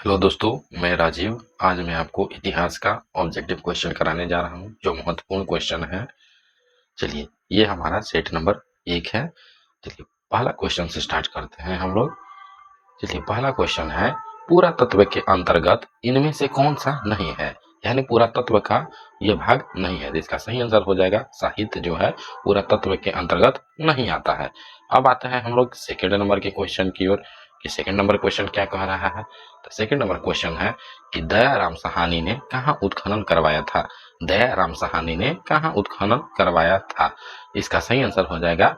Hello दोस्तों, मैं राजीव। आज मैं आपको इतिहास का ऑब्जेक्टिव क्वेश्चन कराने जा रहा हूं, जो महत्वपूर्ण क्वेश्चन है। चलिए, ये हमारा सेट नंबर 1 है। चलिए, पहला क्वेश्चन से स्टार्ट करते हैं हम लोग। चलिए, पहला क्वेश्चन है, पुरातत्व के अंतर्गत इनमें से कौन सा नहीं है? यानी पुरातत्व का ये भाग नहीं है। इसका सही आंसर हो जाएगा साहित्य, जो है पुरातत्व के अंतर्गत नहीं आता है। अब आते हैं हम लोग सेकेंड नंबर के क्वेश्चन की ओर कि सेकेंड नंबर क्वेश्चन क्या कह रहा है। तो सेकेंड नंबर क्वेश्चन है कि दयाराम साहनी ने कहाँ उत्खनन करवाया था? दयाराम साहनी ने कहाँ उत्खनन करवाया था? इसका सही आंसर हो जाएगा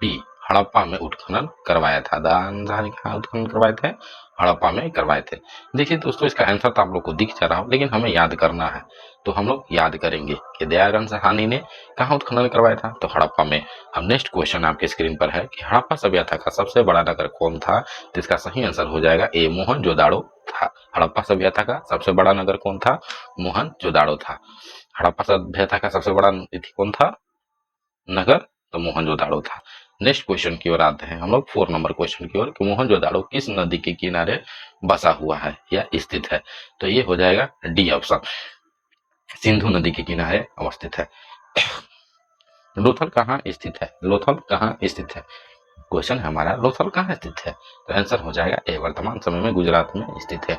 बी, हड़प्पा में उत्खनन करवाया था। दयाराम साहनी कहाँ उत्खनन करवाए थे? हड़प्पा में करवाए थे। देखिए दोस्तों, इसका आंसर तो आप लोग को दिख जा रहा हो, लेकिन हमें याद करना है। तो हम लोग याद करेंगे कि दयाराम साहनी ने कहाँ उत्खनन करवाया था? तो हड़प्पा में। अब नेक्स्ट क्वेश्चन आपके स्क्रीन पर है कि हड़प्पा सभ्यता का सबसे बड़ा नगर कौन था? तो इसका सही आंसर हो जाएगा ए, मोहनजोदाड़ो था। हड़प्पा सभ्यता का सबसे बड़ा नगर कौन था? मोहनजोदाड़ो था। हड़प्पा सभ्यता का सबसे बड़ा तिथि कौन था? नगर? तो मोहनजोदाड़ो था। नेक्स्ट क्वेश्चन की ओर आते हैं हम लोग, 4 नंबर क्वेश्चन की ओर कि मोहनजोदाड़ो किस नदी के किनारे बसा हुआ है या स्थित है? तो ये हो जाएगा डी ऑप्शन, सिंधु नदी के किनारे अवस्थित है। लोथल कहाँ स्थित है? लोथल कहाँ स्थित है? क्वेश्चन हमारा लोथल कहाँ स्थित है? तो आंसर हो जाएगा ए, वर्तमान समय में गुजरात में स्थित है।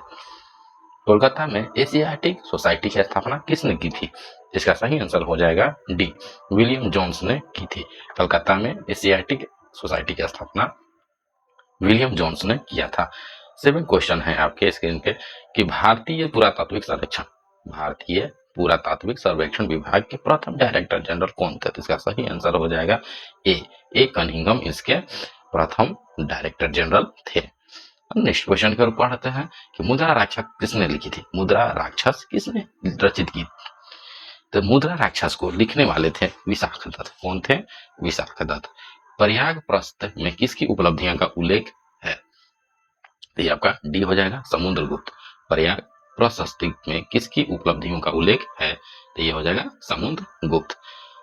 कोलकाता में एशियाटिक सोसाइटी की स्थापना किसने की थी? इसका सही आंसर हो जाएगा डी, विलियम जोन्स ने की थी। कलकत्ता में एशियाटिक सोसाइटी की स्थापना विलियम जोन्स ने किया था। 7 क्वेश्चन है आपके स्क्रीन पे कि भारतीय पुरातात्विक सर्वेक्षण विभाग के प्रथम डायरेक्टर जनरल कौन थे? तो इसका सही आंसर हो जाएगा ए कनिंघम इसके प्रथम डायरेक्टर जनरल थे। नेक्स्ट क्वेश्चन की ओर पढ़ते हैं कि मुद्रा राक्षस किसने लिखी थी? मुद्रा राक्षस किसने रचित की? तो मुद्रा राक्षस को लिखने वाले थे विशाख दत्त। कौन थे? विशाख दत्त। प्रयाग प्रस्थ में किसकी उपलब्धियों का उल्लेख है? तो ये आपका डी हो जाएगा, समुद्रगुप्त। प्रयाग प्रशस्ति में किसकी उपलब्धियों का उल्लेख है? तो ये हो जाएगा समुद्रगुप्त।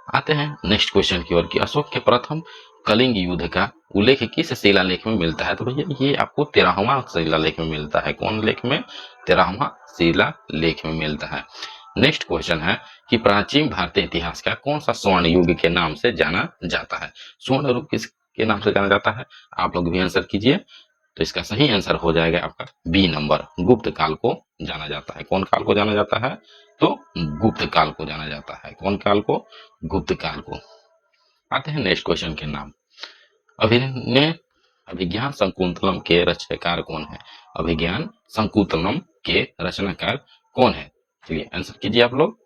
आते हैं नेक्स्ट क्वेश्चन की ओर कि अशोक के प्रथम कलिंग युद्ध का उल्लेख किस शिलालेख में मिलता है? तो भैया ये आपको 13वां शिलालेख में मिलता है। कौन लेख में? 13वां शिलालेख में मिलता है। नेक्स्ट क्वेश्चन है कि प्राचीन भारतीय इतिहास का कौन सा स्वर्ण युग के नाम से जाना जाता है? स्वर्ण युग किसके नाम से जाना जाता है? आप लोग भी आंसर कीजिए। तो इसका सही आंसर हो जाएगा आपका बी नंबर, गुप्त काल को जाना जाता है। कौन काल को जाना जाता है? तो गुप्त काल को जाना जाता है। कौन काल को? गुप्त काल को। आते हैं नेक्स्ट क्वेश्चन के नाम। अभिनय अभिज्ञान संकुतलम के रचनाकार कौन है? अभिज्ञान संकुतलम के रचनाकार कौन है? चलिए आंसर कीजिए आप लोग।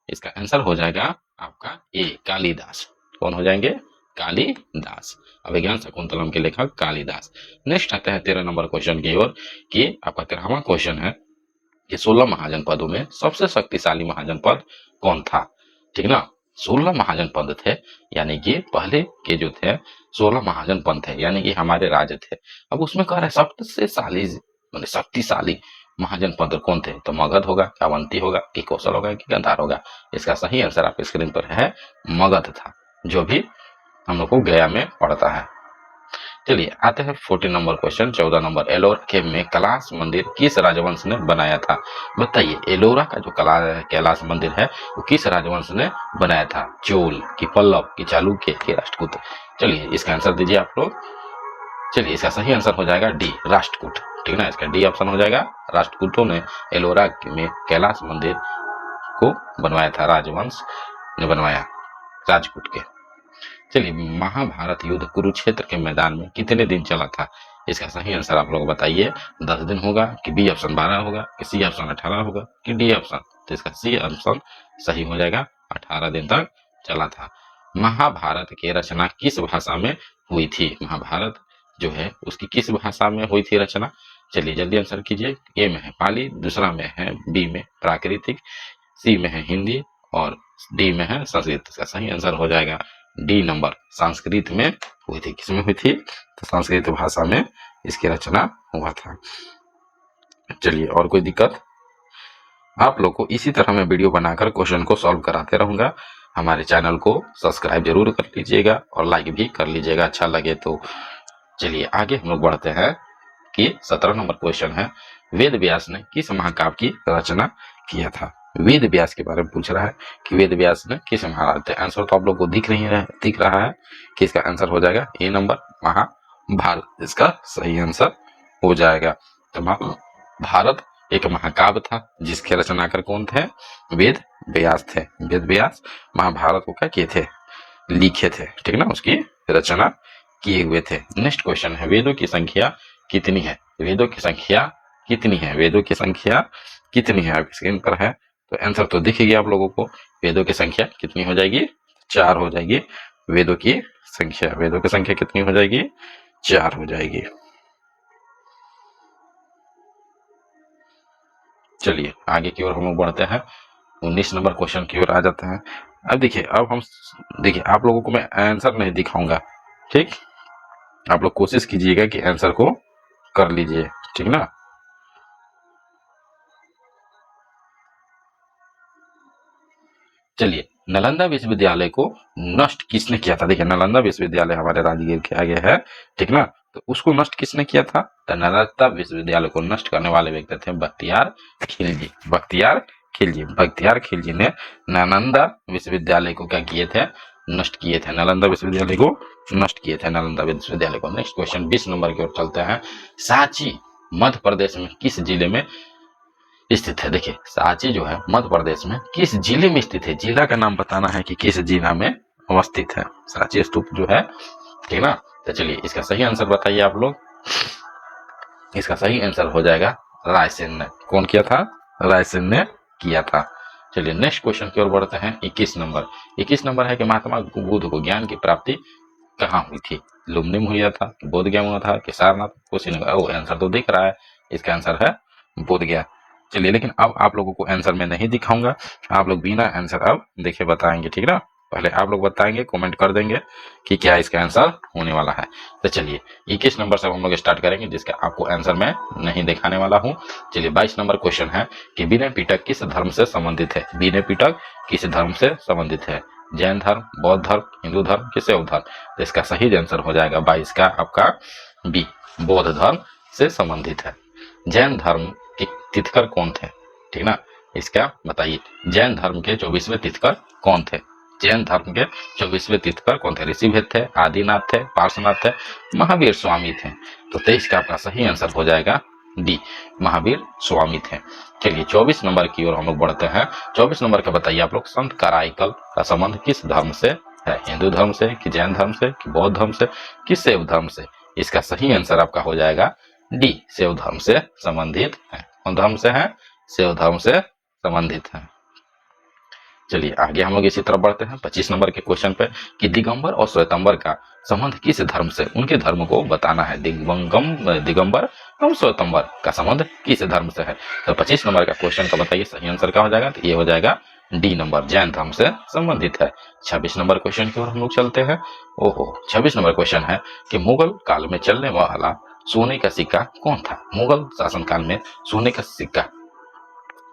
इसका आंसर हो जाएगा आपका ए, कालिदास। कौन हो जाएंगे? कालिदास। अभिज्ञान शकुंतलम के लेखक कालिदास। नेक्स्ट आते हैं 13 नंबर क्वेश्चन की ओर कि आपका 13वां क्वेश्चन है कि 16 महाजनपदों में सबसे शक्तिशाली महाजनपद कौन था? ठीक ना, 16 महाजनपद थे, यानी कि पहले के जो थे 16 महाजनपद थे, यानी कि हमारे राज्य थे। अब उसमें कह रहा है सबसे शाली मतलब शक्तिशाली महाजनपद कौन थे? तो मगध होगा, कि अवंती होगा, कि कौशल होगा, कि गांधार होगा? इसका सही आंसर आपके स्क्रीन पर है मगध था, जो भी हम लोग को गया में पड़ता है। चलिए आते हैं 14 नंबर क्वेश्चन, 14 नंबर, एलोरा के में कैलाश मंदिर किस राजवंश ने बनाया था? बताइए, एलोरा का जो कैलाश मंदिर है वो किस राजवंश ने बनाया था? चोल, कि पल्लव, कि चालुक्य, कि राष्ट्रकूट? चलिए इसका आंसर दीजिए आप लोग। चलिए इसका सही आंसर हो जाएगा डी, राष्ट्रकूट। ठीक ना, इसका डी ऑप्शन हो जाएगा। राष्ट्रकूटों ने एलोरा में कैलाश मंदिर को बनवाया था, राजवंश ने बनवाया, राजपूत के। चलिए, महाभारत युद्ध कुरुक्षेत्र के मैदान में कितने दिन चला था? इसका सही आंसर आप लोग बताइए। 10 दिन होगा, कि बी ऑप्शन 12 होगा, कि सी ऑप्शन 18 होगा, कि डी ऑप्शन? तो इसका सी ऑप्शन सही हो जाएगा, 18 दिन तक चला था। महाभारत की रचना किस भाषा में हुई थी? महाभारत जो है उसकी किस भाषा में हुई थी रचना? चलिए जल्दी आंसर कीजिए। ए में है पाली, दूसरा में है बी में प्राकृतिक, सी में है हिंदी और डी में है संस्कृत। इसका सही आंसर हो जाएगा डी नंबर, संस्कृत में हुई थी। किसमें हुई थी? तो संस्कृत भाषा में इसकी रचना हुआ था। चलिए, और कोई दिक्कत? आप लोग को इसी तरह मैं वीडियो बनाकर क्वेश्चन को सॉल्व कराते रहूंगा। हमारे चैनल को सब्सक्राइब जरूर कर लीजिएगा और लाइक भी कर लीजिएगा, अच्छा लगे तो। चलिए आगे हम लोग बढ़ते हैं। कि 17 नंबर क्वेश्चन है, वेद व्यास ने किस महाकाव्य की रचना किया था। वेद व्यास के बारे में पूछ रहा है कि वेद व्यास ने किस महाभारत। आंसर तो आप लोग को दिख रहा है कि इसका आंसर हो जाएगा ए नंबर, महाभारत इसका सही आंसर हो जाएगा। तो महाभारत एक महाकाव्य था जिसके रचनाकार कौन थे, वेद व्यास थे। वेद व्यास महाभारत को क्या किए थे, लिखे थे, ठीक ना, उसकी रचना किए हुए थे। नेक्स्ट क्वेश्चन है, वेदों की संख्या कितनी है। वेदों की संख्या कितनी है, वेदों की संख्या कितनी है, आपकी स्क्रीन पर है तो आंसर तो दिख गया आप लोगों को। वेदों की संख्या कितनी हो जाएगी, 4 हो जाएगी। वेदों की संख्या कितनी हो जाएगी, 4 हो जाएगी। चलिए आगे की ओर हम लोग बढ़ते हैं, 19 नंबर क्वेश्चन की ओर आ जाते हैं। अब देखिए, आप लोगों को मैं आंसर नहीं दिखाऊंगा, ठीक, आप लोग कोशिश कीजिएगा कि आंसर को कर लीजिए, ठीक ना। चलिए, नालंदा विश्वविद्यालय को नष्ट किसने किया था। देखिए, नालंदा विश्वविद्यालय हमारे राजगीर के आगे है, ठीक ना, तो उसको नष्ट किसने किया था। तो नालंदा विश्वविद्यालय को नष्ट करने वाले व्यक्ति थे बख्तियार खिलजी। बख्तियार खिलजी ने नालंदा विश्वविद्यालय को क्या किए थे, नष्ट किए थे। नालंदा विश्वविद्यालय को नष्ट किए थे, नालंदा विश्वविद्यालय को। नेक्स्ट क्वेश्चन 20 नंबर की ओर चलते हैं। सांची मध्य प्रदेश में किस जिले में स्थित है। देखिए, सांची जो है मध्य प्रदेश में किस जिले में स्थित है, जिला का नाम बताना है कि किस जिला में अवस्थित है सांची स्तूप जो है, ठीक ना। तो चलिए इसका सही आंसर बताइए आप लोग। इसका सही आंसर हो जाएगा रायसेन ने। कौन किया था, रायसेन ने किया था। चलिए नेक्स्ट क्वेश्चन की ओर बढ़ते हैं, 21 नंबर। 21 नंबर है कि महात्मा बुद्ध को ज्ञान की प्राप्ति कहाँ हुई थी। लुम्बिनी में हुआ था, बोध गया में हुआ था, कि सारनाथ, कुशीनगर। वो आंसर तो दिख रहा है, इसका आंसर है बोध गया। चलिए, लेकिन अब आप लोगों को आंसर मैं नहीं दिखाऊंगा, आप लोग बिना आंसर अब देखे बताएंगे, ठीक ना। पहले आप लोग बताएंगे, कमेंट कर देंगे कि क्या इसका आंसर होने वाला है। तो चलिए 21 नंबर से हम लोग स्टार्ट करेंगे, जिसका आपको आंसर मैं नहीं दिखाने वाला हूं। चलिए 22 नंबर क्वेश्चन है कि विनय पिटक किस धर्म से संबंधित है। विनय पिटक किस धर्म से संबंधित है, जैन धर्म, बौद्ध धर्म, हिंदू धर्म, कि शैव धर्म। तो इसका सही आंसर हो जाएगा 22 का आपका बी, बौद्ध धर्म से संबंधित है। जैन धर्म के तीर्थकर कौन थे, ठीक ना, इसका बताइए। जैन धर्म के 24वें तीर्थकर कौन थे। जैन धर्म के 24वें तीर्थकर कौन थे। ऋषिभेद थे, आदिनाथ थे, पार्श्वनाथ थे, महावीर स्वामी थे। तो 23 का आपका सही आंसर हो जाएगा डी, महावीर स्वामी थे। चलिए 24 नंबर की ओर हम लोग बढ़ते हैं। 24 नंबर का बताइए आप लोग, संत कराईकल का संबंध किस धर्म से है। हिंदू धर्म से, कि जैन धर्म से, कि बौद्ध धर्म से, कि शैव धर्म से। इसका सही आंसर आपका हो जाएगा डी, शैव धर्म से संबंधित है। कौन धर्म से है, शैव धर्म से संबंधित है। चलिए आगे हम लोग इसी तरह बढ़ते हैं 25 नंबर के क्वेश्चन पे कि दिगंबर और श्वेतंबर का संबंध किस धर्म से, उनके धर्म को बताना है। दिगंबर और श्वेतंबर का संबंध किस धर्म से है। तो 25 नंबर का क्वेश्चन का बताइए सही आंसर क्या हो जाएगा। तो ये हो जाएगा डी नंबर, जैन धर्म से संबंधित है। 26 नंबर क्वेश्चन की ओर हम लोग चलते हैं। 26 नंबर क्वेश्चन है कि मुगल काल में चलने वाला सोने का सिक्का कौन था। मुगल शासनकाल में सोने का सिक्का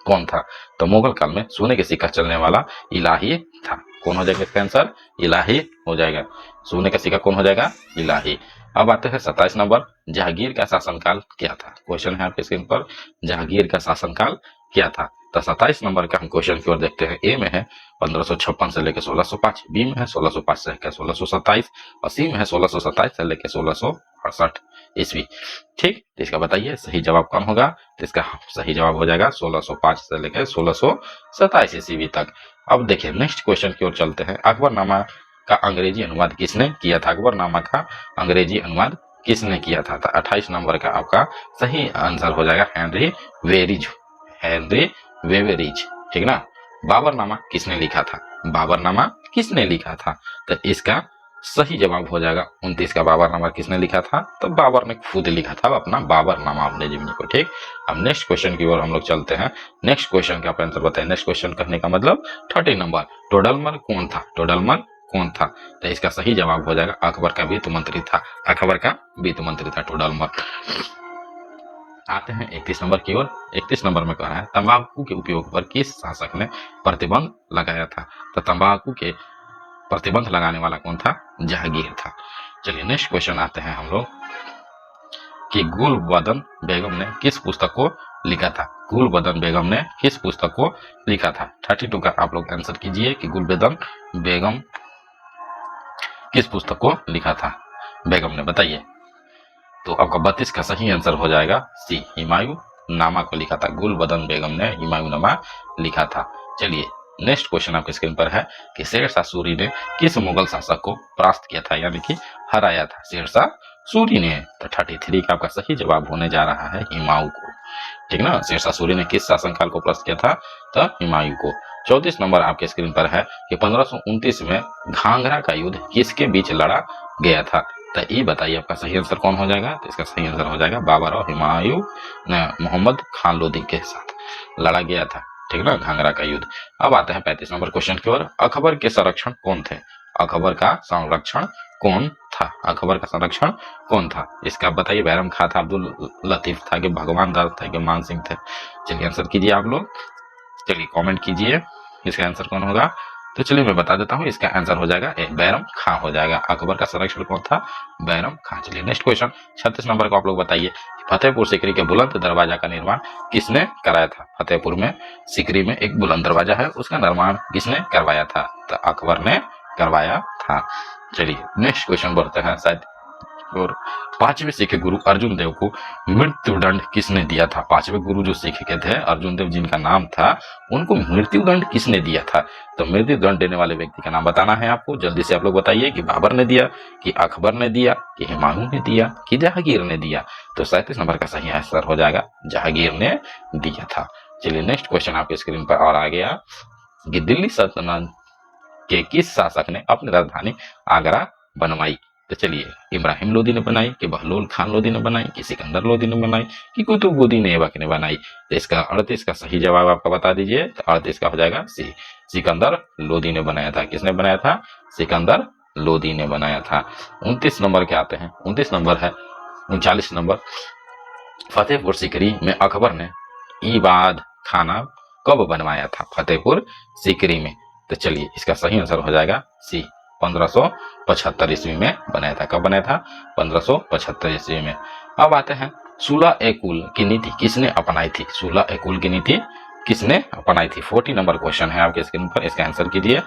कौन था। तो मुगल काल में सोने के सिक्का चलने वाला इलाही था। कौन हो जाएगा इसका आंसर, इलाही हो जाएगा। सोने का सिक्का कौन हो जाएगा, इलाही। अब आते हैं 27 नंबर, जहांगीर का शासनकाल क्या था। क्वेश्चन है आपके स्क्रीन पर, जहांगीर का शासनकाल क्या था। तो 27 नंबर का हम क्वेश्चन की ओर देखते हैं। ए में है 1556 से लेकर 1605, बी में है 1605 से लेकर 1627 और सी में है 1627 से लेकर 1668 ईस्वी। ठीक, तो इसका बताइए सही जवाब कौन होगा। तो इसका सही जवाब हो जाएगा 1605 से लेकर 1627 ईस्वी तक। अब देखिए नेक्स्ट क्वेश्चन की ओर चलते हैं। अकबरनामा का अंग्रेजी अनुवाद किसने किया था। अकबरनामा का अंग्रेजी अनुवाद किसने किया था। 28 नंबर का आपका सही आंसर हो जाएगा हेनरी वेवेरिज, ठीक ना। बाबरनामा किसने लिखा था। बाबरनामा किसने लिखा था। तो इसका सही जवाब हो जाएगा 29 का बाबरनामा किसने लिखा था। तो बाबर ने खुद लिखा था अपना बाबरनामा अपने जीवनी को। ठीक, अब नेक्स्ट क्वेश्चन की ओर हम लोग चलते हैं। नेक्स्ट क्वेश्चन का आंसर बताएं। नेक्स्ट क्वेश्चन कहने का मतलब 30 नंबर, टोडरमल कौन था। टोडरमल कौन था। तो इसका सही जवाब हो जाएगा अकबर का वित्त मंत्री था। अकबर का वित्त मंत्री था टोडरमल। आते हैं 31 नंबर की ओर। 31 नंबर में कह रहा है तंबाकू के उपयोग पर किस शासक ने प्रतिबंध लगाया था। तो तंबाकू के प्रतिबंध लगाने वाला कौन था, जहांगीर था। चलिए नेक्स्ट क्वेश्चन आते हैं हम लोग। कि गुलबदन बेगम ने किस पुस्तक को लिखा था। गुलबदन बेगम ने किस पुस्तक को लिखा था। 32 का आप लोग आंसर कीजिए कि गुलबदन बेगम किस पुस्तक को लिखा था बेगम ने, बताइए। तो आपका 32 का सही आंसर हो जाएगा सी, हुमायूं नामा को लिखा था। गुलबदन बेगम ने हुमायूं नामा लिखा था। चलिए नेक्स्ट क्वेश्चन आपके स्क्रीन पर है कि शेरशाह सूरी ने किस मुगल शासक को परास्त किया था, यानी कि हराया था शेरशाह सूरी ने। तो 33 का आपका सही जवाब होने जा रहा है हुमायूं को, ठीक ना। शेरशाह सूरी ने किस शासनकाल को परास्त किया था, तो हुमायूं को। 34 नंबर आपके स्क्रीन पर है कि 1529 में घाघरा का युद्ध किसके बीच लड़ा गया था। तो ये बताइए आपका सही आंसर कौन हो जाएगा। तो इसका सही आंसर हो जाएगा बाबर और हुमायूं ने मोहम्मद खान लोदी के साथ लड़ा गया था, ठीक ना, घाघरा का युद्ध। अब आते हैं 35 नंबर क्वेश्चन की ओर। अकबर के संरक्षण कौन थे। अकबर का संरक्षण कौन था। अकबर का संरक्षण कौन था, इसका बताइए। बैरम खां था, अब्दुल लतीफ था, कि भगवान दास थे, कि मान सिंह थे। चलिए आंसर कीजिए आप लोग, चलिए कमेंट कीजिए इसका आंसर कौन होगा। तो चलिए मैं बता देता हूँ, इसका आंसर हो जाएगा ए, बैरम खां हो जाएगा। अकबर का संरक्षण कौन था, बैरम खां। चलिए नेक्स्ट क्वेश्चन 36 नंबर को आप लोग बताइए। फतेहपुर सीकरी के बुलंद दरवाजा का निर्माण किसने कराया था। फतेहपुर में सीकरी में एक बुलंद दरवाजा है, उसका निर्माण किसने करवाया था। तो अकबर ने करवाया था। चलिए नेक्स्ट क्वेश्चन बढ़ते हैं शायद। और 5वें सिख गुरु अर्जुन देव को मृत्यु दंड किसने दिया था। 5वें गुरु जो सिख के थे अर्जुन देव जिनका नाम था, उनको मृत्यु दंड किसने दिया था। तो मृत्यु दंड देने वाले व्यक्ति का नाम बताना है आपको। जल्दी से आप लोग बताइए कि बाबर ने दिया, कि अकबर ने दिया, कि हुमायूं ने दिया, कि जहांगीर ने दिया। तो 37 नंबर का सही आंसर हो जाएगा जहांगीर ने दिया था। चलिए नेक्स्ट क्वेश्चन आपके स्क्रीन पर और आ गया कि दिल्ली सल्तनत के किस शासक ने अपनी राजधानी आगरा बनवाई। तो चलिए इब्राहिम लोदी ने बनाई, कि बहलोल खान लोदी ने बनाई, कि सिकंदर लोदी ने बनाई, कि कुतुबुद्दीन ऐबक ने बनाई। तो इसका 38 का सही जवाब आपका बता दीजिए। तो 38 का हो जाएगा सी, सिकंदर लोदी ने बनाया था। किसने बनाया था, सिकंदर लोदी ने बनाया था। 29 नंबर के आते हैं। 29 नंबर है 39 नंबर। फतेहपुर सीकरी में अकबर ने इबाद खाना कब बनवाया था। फतेहपुर सीकरी में। तो चलिए इसका सही आंसर हो जाएगा सी, 1575 ईस्वी में बनाया था। कब बनाया था, 1575 ईस्वी में। अब आते हैं सुलह ए कुल की नीति किसने अपनाई थी। सुलह ए कुल की नीति किसने अपनाई थी। 40 नंबर क्वेश्चन है आपके स्क्रीन पर, इसका आंसर कीजिए।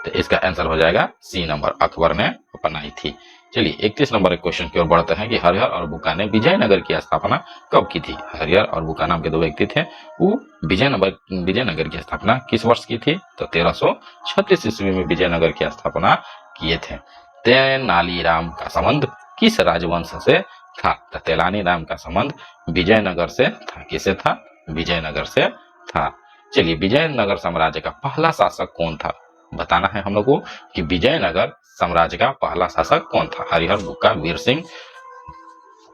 तो इसका आंसर हो जाएगा सी नंबर, अकबर ने अपनाई थी। चलिए 31 नंबर क्वेश्चन की ओर बढ़ते हैं कि हरिहर और बुक्का ने विजयनगर की स्थापना कब की थी। हरिहर और बुक्का नाम के दो व्यक्ति थे, वो विजयनगर की स्थापना किस वर्ष की थी। तो 1336 ईस्वी में विजयनगर की स्थापना किए थे। तेनालीराम का संबंध किस राजवंश से था। तो तेनालीराम का संबंध विजयनगर से था। किसे था, विजयनगर से था। चलिए विजयनगर साम्राज्य का पहला शासक कौन था, बताना है हम लोग को कि विजयनगर साम्राज्य का पहला शासक कौन था। हरिहर, बुक्का, वीर सिंह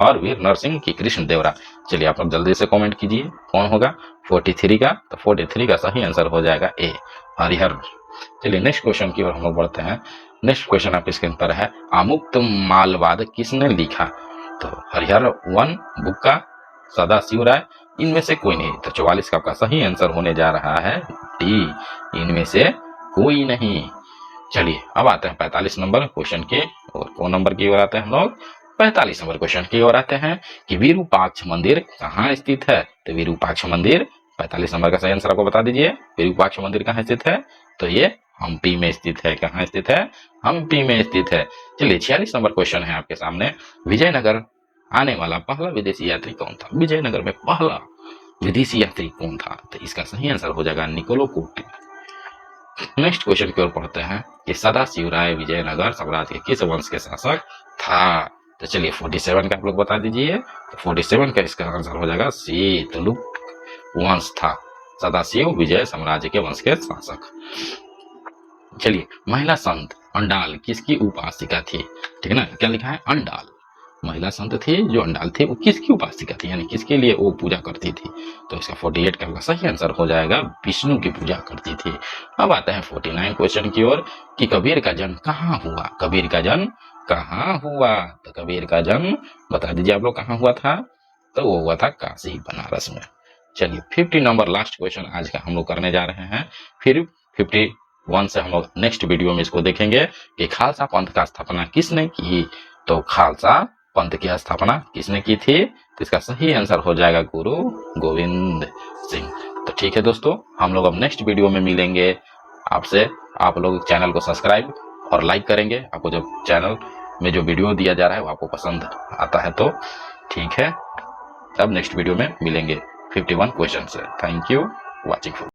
और वीर नरसिंह की कृष्ण देवरा। चलिए आप लोग जल्दी से कमेंट कीजिए कौन होगा 43 का। तो 43 का सही आंसर हो जाएगा ए, हरिहर। चलिए नेक्स्ट क्वेश्चन की ओर हम लोग बढ़ते हैं। नेक्स्ट क्वेश्चन आपकी स्क्रीन पर है आमुक्त मालवाद किसने लिखा। तो हरिहर वन, बुक्का, सदाशिव राय, इनमें से कोई नहीं। तो 44 का आपका सही आंसर होने जा रहा है डी, इनमें से कोई नहीं। चलिए अब आते हैं 45 नंबर क्वेश्चन के, और कौन नंबर की ओर आते हैं हम लोग, 45 नंबर क्वेश्चन की ओर आते हैं कि विरूपाक्ष मंदिर कहाँ स्थित है। तो विरूपाक्ष मंदिर 45 नंबर का सही आंसर आपको बता दीजिए। विरूपाक्ष मंदिर कहाँ स्थित है, तो ये हम्पी में स्थित है। कहाँ स्थित है, हम्पी में स्थित है। चलिए 46 नंबर क्वेश्चन है आपके सामने। विजयनगर आने वाला पहला विदेशी यात्री कौन था। विजयनगर में पहला विदेशी यात्री कौन था। तो इसका सही आंसर हो जाएगा निकोलो कोटी। नेक्स्ट क्वेश्चन की ओर पढ़ते हैं कि सदाशिव राय विजयनगर साम्राज्य के किस वंश के शासक था। तो चलिए 47 का आप लोग बता दीजिए। तो 47 का इसका आंसर हो जाएगा सी, तुलुक वंश था। सदाशिव विजय साम्राज्य के वंश के शासक। चलिए महिला संत अंडाल किसकी उपासिका थी। ठीक है ना, क्या लिखा है, अंडाल। महिला संत थी जो अंडाल थे, वो किसकी उपासिका थी, यानी किसके लिए वो पूजा करती थी। तो इसका 48 का सही आंसर हो जाएगा विष्णु की पूजा करती थी। अब आता है 49 क्वेश्चन की ओर कि कबीर का जन्म कहाँ हुआ। कबीर का जन्म कहाँ हुआ। तो कबीर का जन्म बता दीजिए आप लोग कहाँ हुआ था। तो वो हुआ था काशी बनारस में। चलिए 50 नंबर लास्ट क्वेश्चन आज का हम लोग करने जा रहे हैं। फिर 51 से हम लोग नेक्स्ट वीडियो में इसको देखेंगे कि खालसा पंथ का स्थापना किसने की। तो खालसा पंथ की स्थापना किसने की थी? तो इसका सही आंसर हो जाएगा गुरु गोविंद सिंह। तो ठीक है दोस्तों, हम लोग अब नेक्स्ट वीडियो में मिलेंगे आपसे। आप लोग चैनल को सब्सक्राइब और लाइक करेंगे। आपको जब चैनल में जो वीडियो दिया जा रहा है वो आपको पसंद आता है तो ठीक है। तब नेक्स्ट वीडियो में मिलेंगे 51 क्वेश्चन से। Thank you watching.